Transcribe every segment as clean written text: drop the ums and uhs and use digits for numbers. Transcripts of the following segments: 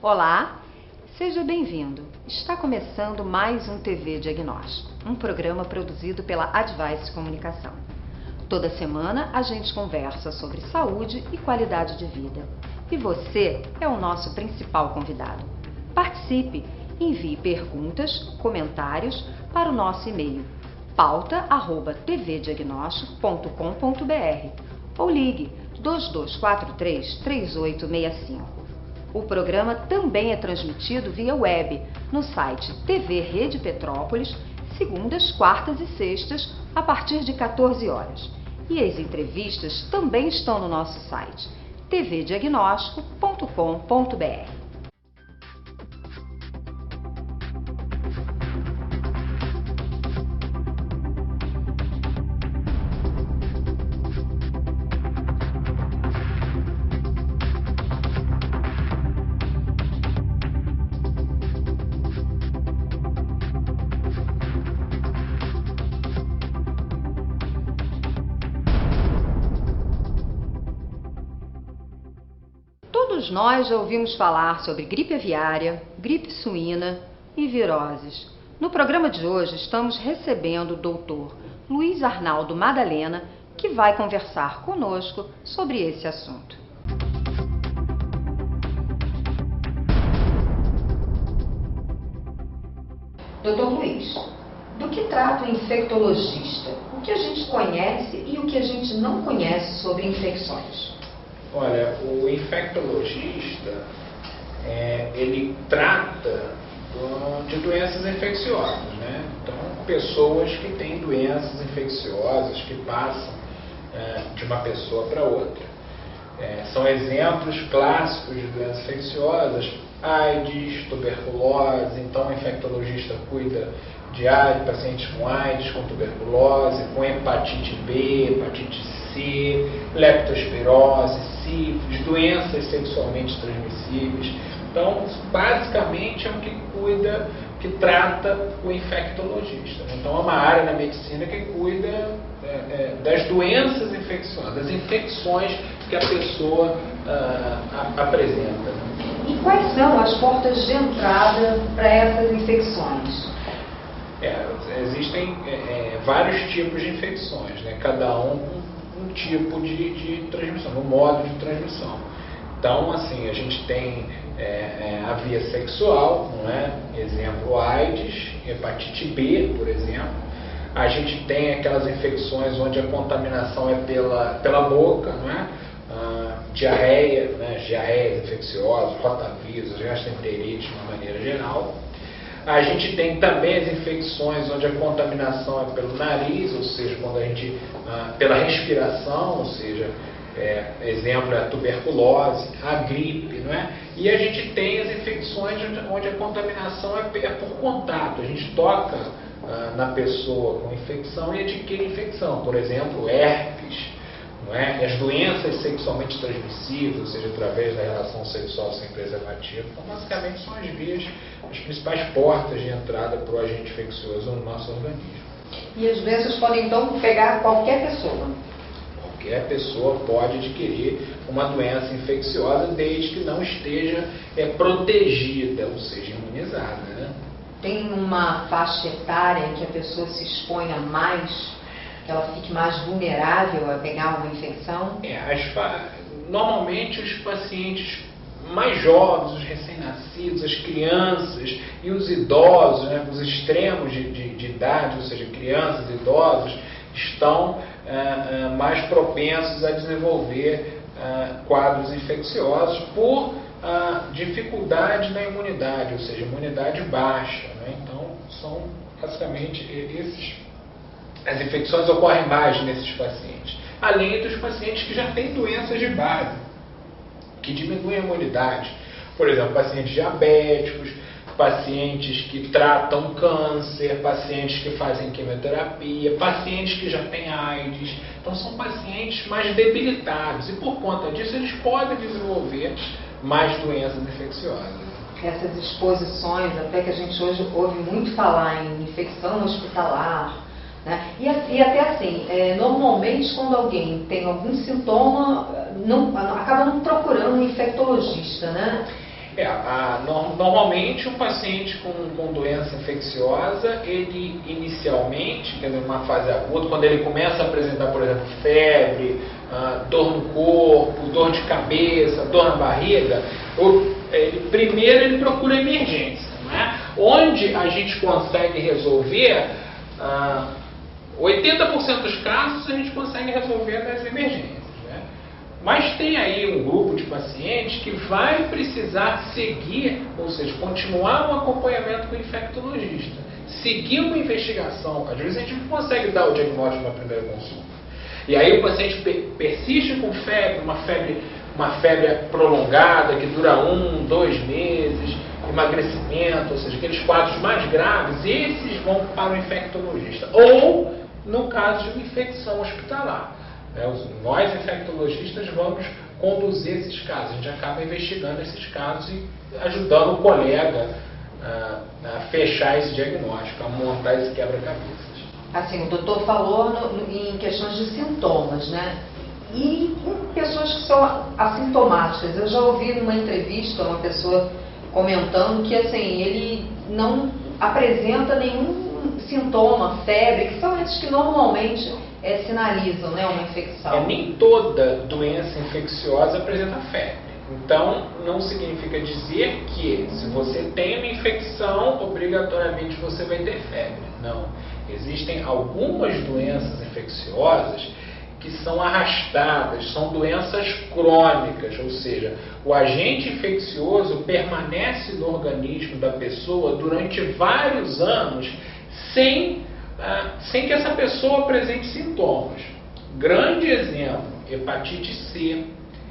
Olá, seja bem-vindo. Está começando mais um TV Diagnóstico, um programa produzido pela Advice Comunicação. Toda semana a gente conversa sobre saúde e qualidade de vida. E você é o nosso principal convidado. Participe, envie perguntas, comentários para o nosso e-mail pauta@tvdiagnóstico.com.br ou ligue 2243-3865. O programa também é transmitido via web no site TV Rede Petrópolis, segundas, quartas e sextas, a partir de 14 horas. E as entrevistas também estão no nosso site tvdiagnóstico.com.br. Todos nós já ouvimos falar sobre gripe aviária, gripe suína e viroses. No programa de hoje estamos recebendo o Dr. Luiz Arnaldo Madalena, que vai conversar conosco sobre esse assunto. Dr. Luiz, do que trata o infectologista? O que a gente conhece e o que a gente não conhece sobre infecções? Olha, o infectologista, ele trata de doenças infecciosas, né? Então, pessoas que têm doenças infecciosas que passam de uma pessoa para outra. São exemplos clássicos de doenças infecciosas: AIDS, tuberculose. Então, o infectologista cuida de AIDS, pacientes com AIDS, com tuberculose, com hepatite B, hepatite C, leptospirose, sífilis, doenças sexualmente transmissíveis. Então, basicamente é o que trata o infectologista. Então, é uma área na medicina que cuida das doenças infecciosas, das infecções que a pessoa apresenta. E quais são as portas de entrada para essas infecções? Existem vários tipos de infecções, né? Cada um tipo de transmissão, um modo de transmissão. Então, assim, a gente tem a via sexual, não é? Exemplo, AIDS, hepatite B, por exemplo. A gente tem aquelas infecções onde a contaminação é pela boca, não é? Diarreia, né? Diarreias infecciosas, rotavírus, gastroenterite de uma maneira geral. A gente tem também as infecções onde a contaminação é pelo nariz, ou seja, quando a gente pela respiração, ou seja, exemplo é a tuberculose, a gripe, não é? E a gente tem as infecções onde a contaminação é por contato. A gente toca na pessoa com infecção e adquire infecção, por exemplo, herpes, não é? E as doenças sexualmente transmissíveis, ou seja, através da relação sexual sem preservativo. Então, basicamente, são as principais portas de entrada para o agente infeccioso no nosso organismo. E as doenças podem, então, pegar qualquer pessoa? Qualquer pessoa pode adquirir uma doença infecciosa desde que não esteja protegida, ou seja, imunizada, né? Tem uma faixa etária em que a pessoa se exponha mais, que ela fique mais vulnerável a pegar uma infecção? Normalmente os pacientes mais jovens, os recém-nascidos, as crianças e os idosos, né, os extremos de idade, ou seja, crianças e idosos, estão mais propensos a desenvolver quadros infecciosos por dificuldade na imunidade, ou seja, imunidade baixa, né? Então, são basicamente as infecções ocorrem mais nesses pacientes, além dos pacientes que já têm doenças de base, que diminuem a imunidade. Por exemplo, pacientes diabéticos, pacientes que tratam câncer, pacientes que fazem quimioterapia, pacientes que já têm AIDS. Então, são pacientes mais debilitados e, por conta disso, eles podem desenvolver mais doenças infecciosas. Essas exposições, até que a gente hoje ouve muito falar em infecção hospitalar, né? E até assim, normalmente quando alguém tem algum sintoma, acaba não procurando um infectologista, né? Normalmente um paciente com doença infecciosa, ele inicialmente, quer dizer, numa fase aguda, quando ele começa a apresentar, por exemplo, febre, dor no corpo, dor de cabeça, dor na barriga, primeiro ele procura emergência, né? Onde a gente consegue resolver, 80% dos casos a gente consegue resolver nas emergências. Mas tem aí um grupo de pacientes que vai precisar seguir, ou seja, continuar um acompanhamento com o infectologista, seguir uma investigação. Às vezes a gente não consegue dar o diagnóstico na primeira consulta. E aí o paciente persiste com febre, uma febre prolongada que dura 1, 2 meses, emagrecimento, ou seja, aqueles quadros mais graves, esses vão para o infectologista. Ou no caso de uma infecção hospitalar. Nós, infectologistas, vamos conduzir esses casos. A gente acaba investigando esses casos e ajudando o colega a fechar esse diagnóstico, a montar esse quebra-cabeças. Assim, o doutor falou em questões de sintomas, né? E em questões que são assintomáticas. Eu já ouvi numa entrevista uma pessoa comentando que assim, ele não apresenta nenhum sintoma, febre, que são esses que normalmente sinalizam, né, uma infecção. Nem toda doença infecciosa apresenta febre. Então, não significa dizer que se você tem uma infecção, obrigatoriamente você vai ter febre. Não. Existem algumas doenças infecciosas que são arrastadas, são doenças crônicas, ou seja, o agente infeccioso permanece no organismo da pessoa durante vários anos sem que essa pessoa apresente sintomas. Grande exemplo, hepatite C,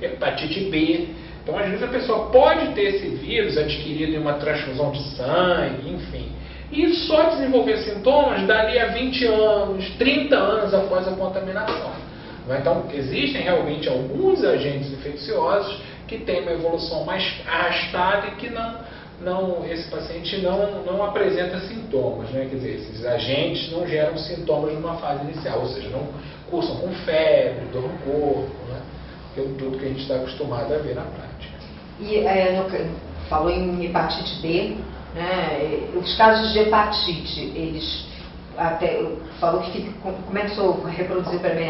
hepatite B. Então, às vezes a pessoa pode ter esse vírus adquirido em uma transfusão de sangue, enfim, e só desenvolver sintomas dali a 20 anos, 30 anos após a contaminação. Então, existem realmente alguns agentes infecciosos que têm uma evolução mais arrastada e que esse paciente não apresenta sintomas, né? Quer dizer, esses agentes não geram sintomas numa fase inicial, ou seja, não cursam com febre, dor no corpo, né? Que é tudo que a gente está acostumado a ver na prática. E falou em hepatite B, né? Os casos de hepatite, eles até falou que fica, como é que sou reproduzir para mim?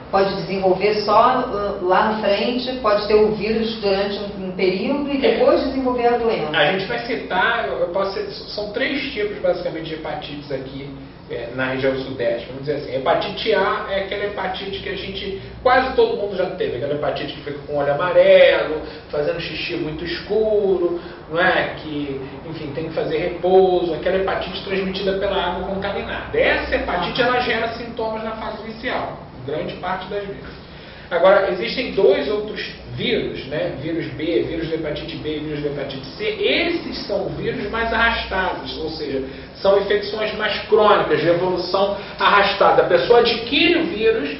Pode desenvolver só lá na frente, pode ter o vírus durante um período e depois desenvolver a doença. A gente vai citar, são 3 tipos basicamente de hepatites aqui na região sudeste. Vamos dizer assim, hepatite A é aquela hepatite que quase todo mundo já teve, aquela hepatite que fica com o olho amarelo, fazendo xixi muito escuro, não é? Que, enfim, tem que fazer repouso, aquela hepatite transmitida pela água contaminada. Essa hepatite ela gera sintomas na fase inicial, grande parte das vezes. Agora, existem 2 outros vírus, né? Vírus B, vírus da hepatite B e vírus da hepatite C. Esses são vírus mais arrastados, ou seja, são infecções mais crônicas, de evolução arrastada. A pessoa adquire o vírus,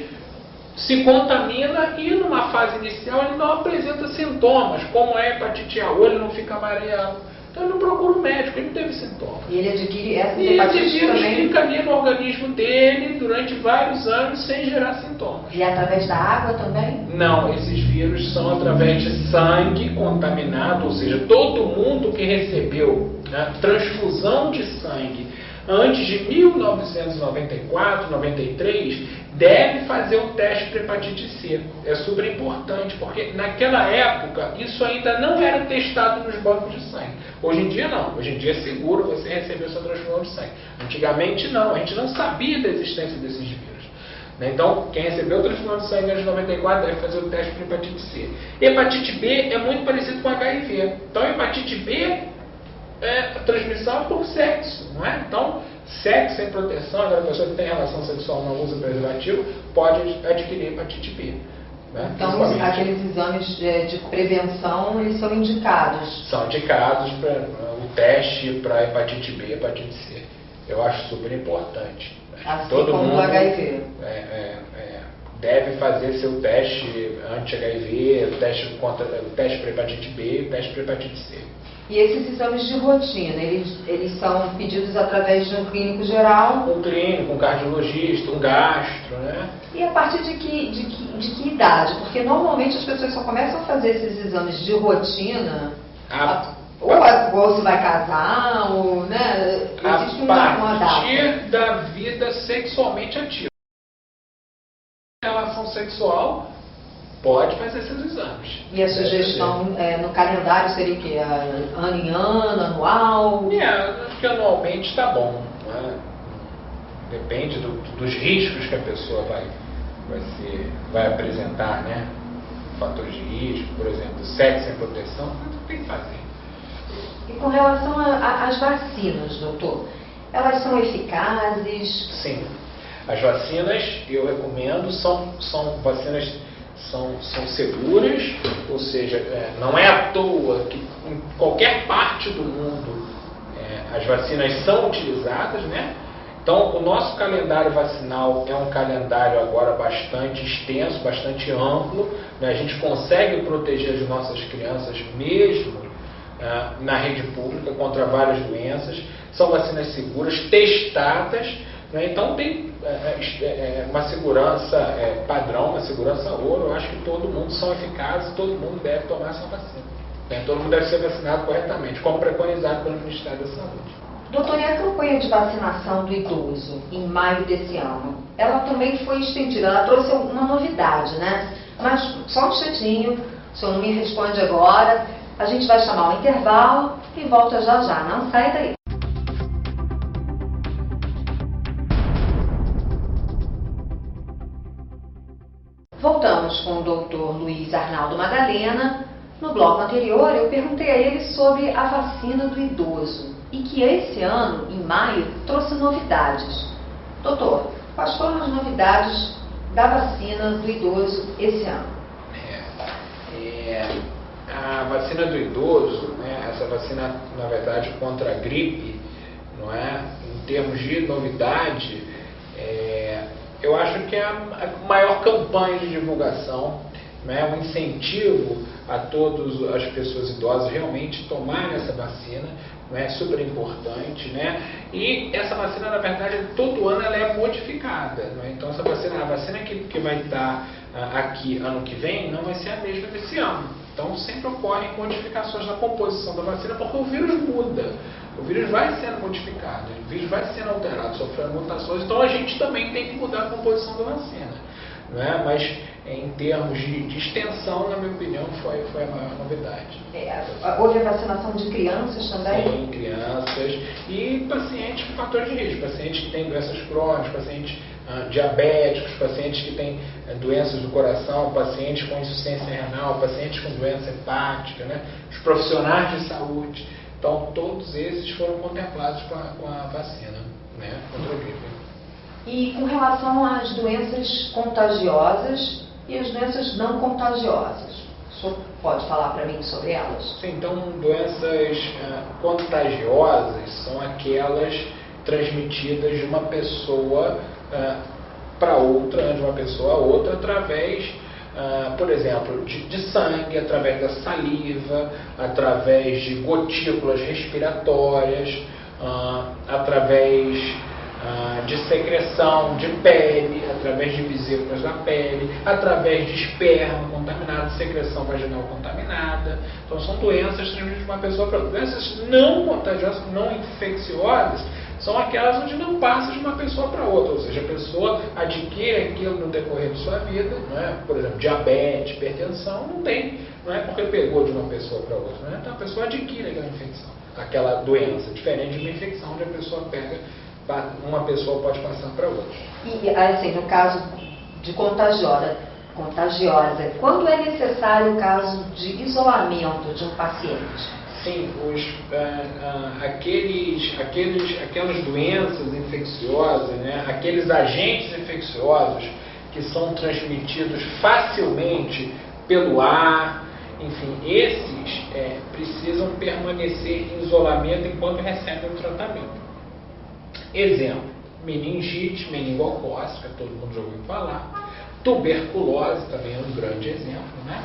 se contamina e numa fase inicial ele não apresenta sintomas, como é a hepatite A, o olho não fica amarelo. Então ele não procura um médico, ele não teve sintomas. E ele adquire essa hepatite também? E esse vírus fica ali no organismo dele durante vários anos sem gerar sintomas. E é através da água também? Não, esses vírus são através de sangue contaminado, ou seja, todo mundo que recebeu transfusão de sangue antes de 1994, 93, deve fazer o teste para hepatite C. É super importante, porque naquela época isso ainda não era testado nos bancos de sangue. Hoje em dia não, hoje em dia é seguro você receber sua transfusão de sangue. Antigamente não, a gente não sabia da existência desses vírus. Então, quem recebeu transfusão de sangue antes de 94 deve fazer o teste para hepatite C. Hepatite B é muito parecido com HIV. Então, hepatite B a transmissão é por sexo, não é? Então, sexo sem proteção, aquela pessoa que tem relação sexual não usa preservativo, pode adquirir hepatite B. Né? Então, aqueles exames de prevenção, eles são indicados? São indicados para o teste para hepatite B e hepatite C. Eu acho super importante. Assim todo como mundo o HIV. Deve fazer seu teste anti-HIV, o teste para hepatite B e o teste para hepatite C. E esses exames de rotina, eles são pedidos através de um clínico geral? Um clínico, um cardiologista, um gastro, né? E a partir de que idade? Porque normalmente as pessoas só começam a fazer esses exames de rotina ou se vai casar, ou, né? Existe uma data. A partir da vida sexualmente ativa. Relação sexual, pode fazer esses exames. E a sugestão no calendário seria o quê? Ano em ano, anual? Acho que anualmente está bom. Né? Depende dos riscos que a pessoa vai apresentar, né? Fatores de risco, por exemplo, sexo sem proteção, tem que fazer. E com relação às vacinas, doutor, elas são eficazes? Sim. As vacinas, eu recomendo, são vacinas são seguras, ou seja, não é à toa que em qualquer parte do mundo as vacinas são utilizadas, né? Então, o nosso calendário vacinal é um calendário agora bastante extenso, bastante amplo, né? A gente consegue proteger as nossas crianças mesmo na rede pública contra várias doenças. São vacinas seguras, testadas, né? Então tem uma segurança padrão, uma segurança ouro. Eu acho que todo mundo são eficazes, todo mundo deve tomar essa vacina, né? Todo mundo deve ser vacinado corretamente, como preconizado pelo Ministério da Saúde. Doutor, e a campanha de vacinação do idoso, em maio desse ano, ela também foi estendida, ela trouxe uma novidade, né? Mas só um instantinho, o senhor não me responde agora, a gente vai chamar o intervalo e volta já já, não sai daí. Voltamos com o doutor Luiz Arnaldo Magalhães. No bloco anterior, eu perguntei a ele sobre a vacina do idoso e que esse ano, em maio, trouxe novidades. Doutor, quais foram as novidades da vacina do idoso esse ano? A vacina do idoso, né, essa vacina, na verdade, contra a gripe, não é? Em termos de novidade, eu acho que é a maior campanha de divulgação, né, um incentivo a todas as pessoas idosas realmente tomarem essa vacina, né, super importante, né? E essa vacina, na verdade, todo ano ela é modificada, né? Então essa vacina, a vacina que vai estar aqui ano que vem não vai ser a mesma desse ano. Então sempre ocorrem modificações na composição da vacina porque o vírus muda. O vírus vai sendo modificado, o vírus vai sendo alterado, sofrendo mutações, então a gente também tem que mudar a composição da vacina, né? Mas em termos de extensão, na minha opinião, foi a maior novidade. Houve a vacinação de crianças também? Sim, crianças e pacientes com fatores de risco, pacientes que têm doenças crônicas, pacientes diabéticos, pacientes que têm doenças do coração, pacientes com insuficiência renal, pacientes com doença hepática, né? Os profissionais de saúde. Então, todos esses foram contemplados com a vacina, né, contra a gripe. E com relação às doenças contagiosas e as doenças não contagiosas, o senhor pode falar para mim sobre elas? Sim, então, doenças contagiosas são aquelas transmitidas de uma pessoa para outra, de uma pessoa a outra, através, por exemplo, de sangue, através da saliva, através de gotículas respiratórias, através de secreção de pele, através de vesículas da pele, através de esperma contaminado, secreção vaginal contaminada. Então são doenças transmitidas de uma pessoa para outra. Doenças não contagiosas, não infecciosas, são aquelas onde não passa de uma pessoa para outra, ou seja, a pessoa adquire aquilo no decorrer de sua vida, não é? Por exemplo, diabetes, hipertensão, não é porque pegou de uma pessoa para outra, não é? Então a pessoa adquire aquela infecção, aquela doença, diferente de uma infecção onde a pessoa pega, uma pessoa pode passar para outra. E assim, no caso de contagiosa, quando é necessário o caso de isolamento de um paciente? Sim, aquelas doenças infecciosas, né, aqueles agentes infecciosos que são transmitidos facilmente pelo ar, enfim, esses precisam permanecer em isolamento enquanto recebem o tratamento. Exemplo, meningite, meningocócica, todo mundo já ouviu falar, tuberculose também é um grande exemplo, né?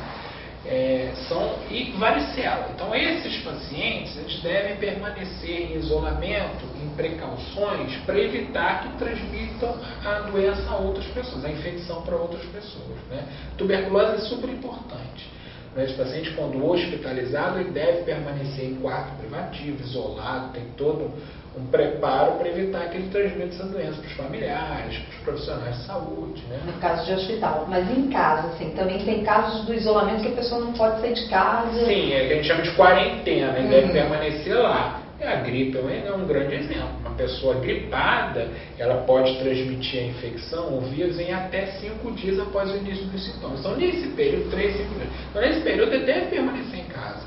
e varicela. Então, esses pacientes eles devem permanecer em isolamento, em precauções, para evitar que transmitam a doença a outras pessoas, a infecção para outras pessoas, né? Tuberculose é super importante. Esse paciente, quando hospitalizado, ele deve permanecer em quarto privativo, isolado, tem todo um preparo para evitar que ele transmita essa doença para os familiares, para os profissionais de saúde, né? No caso de hospital. Mas em casa, assim, também tem casos do isolamento que a pessoa não pode sair de casa. Sim, é que a gente chama de quarentena, ele deve permanecer lá. A gripe é um grande exemplo. Uma pessoa gripada, ela pode transmitir a infecção, o vírus, em até 5 dias após o início dos sintomas. Então, nesse período, 3, 5 dias. Então, nesse período, ele deve permanecer em casa.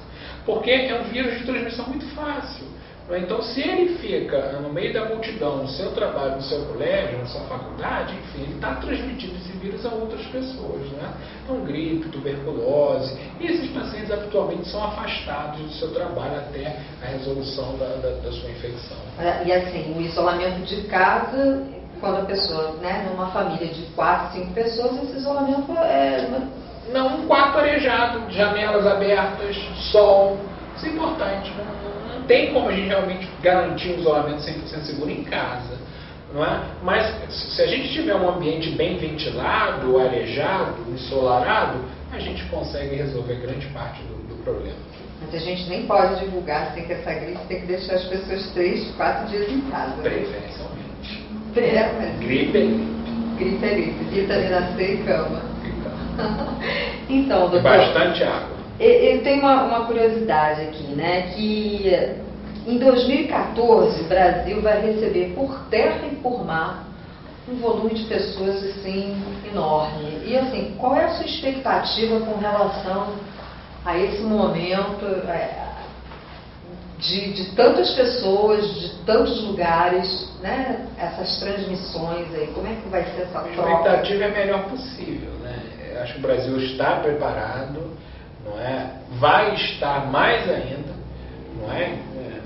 Porque é um vírus de transmissão muito fácil. Então, se ele fica no meio da multidão, no seu trabalho, no seu colégio, na sua faculdade, enfim, ele está transmitindo esse vírus a outras pessoas, né? Então, gripe, tuberculose, e esses pacientes habitualmente são afastados do seu trabalho até a resolução da sua infecção. E assim, o isolamento de casa, quando a pessoa, né, numa família de 4, 5 pessoas, esse isolamento Não, um quarto arejado, janelas abertas, sol, isso é importante, não tem como a gente realmente garantir um isolamento 100% seguro em casa, não é? Mas se a gente tiver um ambiente bem ventilado, arejado, ensolarado, a gente consegue resolver grande parte do problema. Mas a gente nem pode divulgar assim que essa gripe tem que deixar as pessoas 3, 4 dias em casa. Preferencialmente. Mas Gripe é gripe. Gripe é gripe. Vitamina C e cama. Então, doutor, E bastante água. Eu tenho uma curiosidade aqui, né? Que em 2014 o Brasil vai receber por terra e por mar um volume de pessoas assim enorme. E assim, qual é a sua expectativa com relação a esse momento de tantas pessoas, de tantos lugares, né? Essas transmissões aí, como é que vai ser essa troca? A expectativa é a melhor possível, né? Eu acho que o Brasil está preparado, não é? Vai estar mais ainda, não é?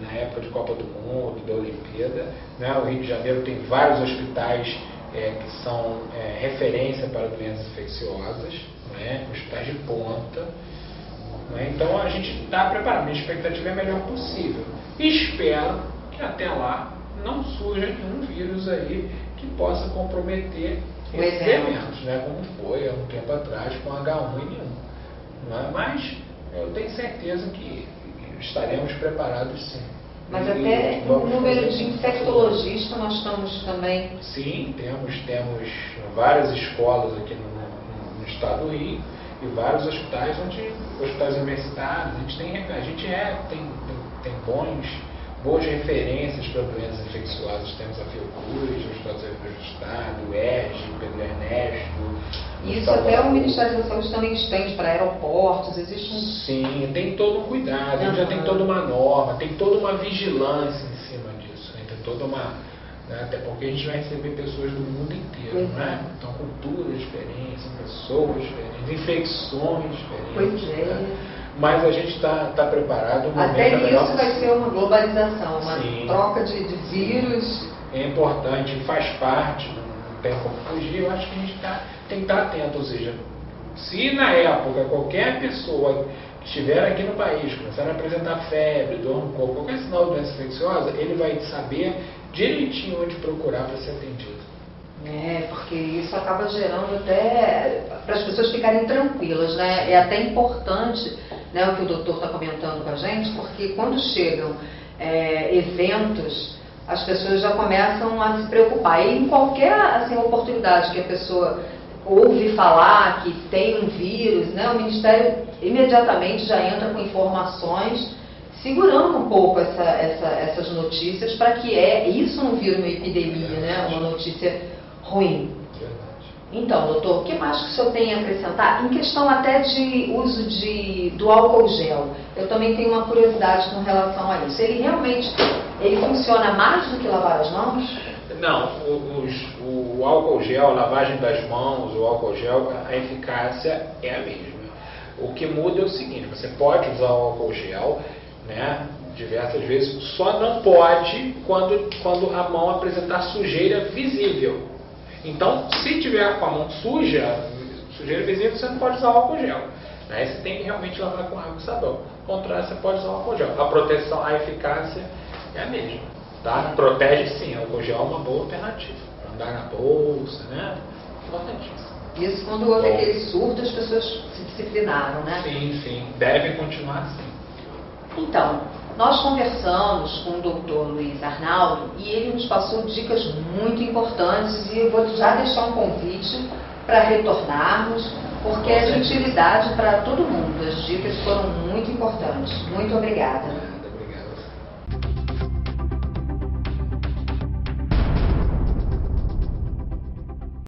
Na época de Copa do Mundo, da Olimpíada, né? O Rio de Janeiro tem vários hospitais que são referência para doenças infecciosas, não é? Hospitais de ponta. Então a gente está preparado, minha expectativa é a melhor possível. E espero que até lá não surja nenhum vírus aí que possa comprometer esses eventos, né? Como foi há um tempo atrás com H1N1. Mas eu tenho certeza que estaremos preparados sim. Mas até no número de infectologistas nós estamos também. Sim, temos várias escolas aqui no estado do Rio e vários hospitais hospitais universitários. A gente tem boas referências para doenças infecciosas. Temos a Fiocruz, o Hospital do Estado, o ERJ, Pedro Ernesto. Isso até o Ministério da Saúde também estende para aeroportos, existe um... Sim, tem todo um cuidado, a gente já tem toda uma norma, tem toda uma vigilância em cima disso, né? Tem toda uma... Até porque a gente vai receber pessoas do mundo inteiro, né? Então, culturas diferentes, pessoas diferentes, infecções diferentes. Pois é. Né? Mas a gente está preparado. Até isso vai ser uma globalização, uma Sim. troca de vírus. É importante, faz parte, não tem como fugir. Eu acho que a gente tem que estar atento, ou seja, se na época qualquer pessoa que estiver aqui no país começar a apresentar febre, dor no corpo, qualquer sinal de doença infecciosa, ele vai saber direitinho onde procurar para ser atendido. Porque isso acaba gerando até para as pessoas ficarem tranquilas, né? É até importante, né, o que o doutor está comentando com a gente, porque quando chegam eventos, as pessoas já começam a se preocupar. E em qualquer assim, oportunidade que a pessoa ouve falar que tem um vírus, né, o Ministério imediatamente já entra com informações segurando um pouco essas notícias para que isso não vire uma epidemia, né, uma notícia ruim. Então, doutor, o que mais que o senhor tem a acrescentar? Em questão até de uso do álcool gel, eu também tenho uma curiosidade com relação a isso. Ele realmente funciona mais do que lavar as mãos? Não, o álcool gel, a lavagem das mãos, o álcool gel, a eficácia é a mesma. O que muda é o seguinte, você pode usar o álcool gel, né, diversas vezes, só não pode quando a mão apresentar sujeira visível. Então, se tiver com a mão sujeira visível, você não pode usar o álcool gel. Aí você tem que realmente lavar com água e sabão. Ao contrário, você pode usar o álcool gel. A proteção, a eficácia é a mesma. Tá? Protege sim, o álcool gel é uma boa alternativa. Andar na bolsa, né? Importantíssimo. Isso quando houve aquele surto, as pessoas se disciplinaram, né? Sim, deve continuar assim. Então, nós conversamos com o Dr. Luiz Arnaldo e ele nos passou dicas muito importantes e eu vou já deixar um convite para retornarmos, porque é de utilidade para todo mundo. As dicas foram muito importantes. Muito obrigada.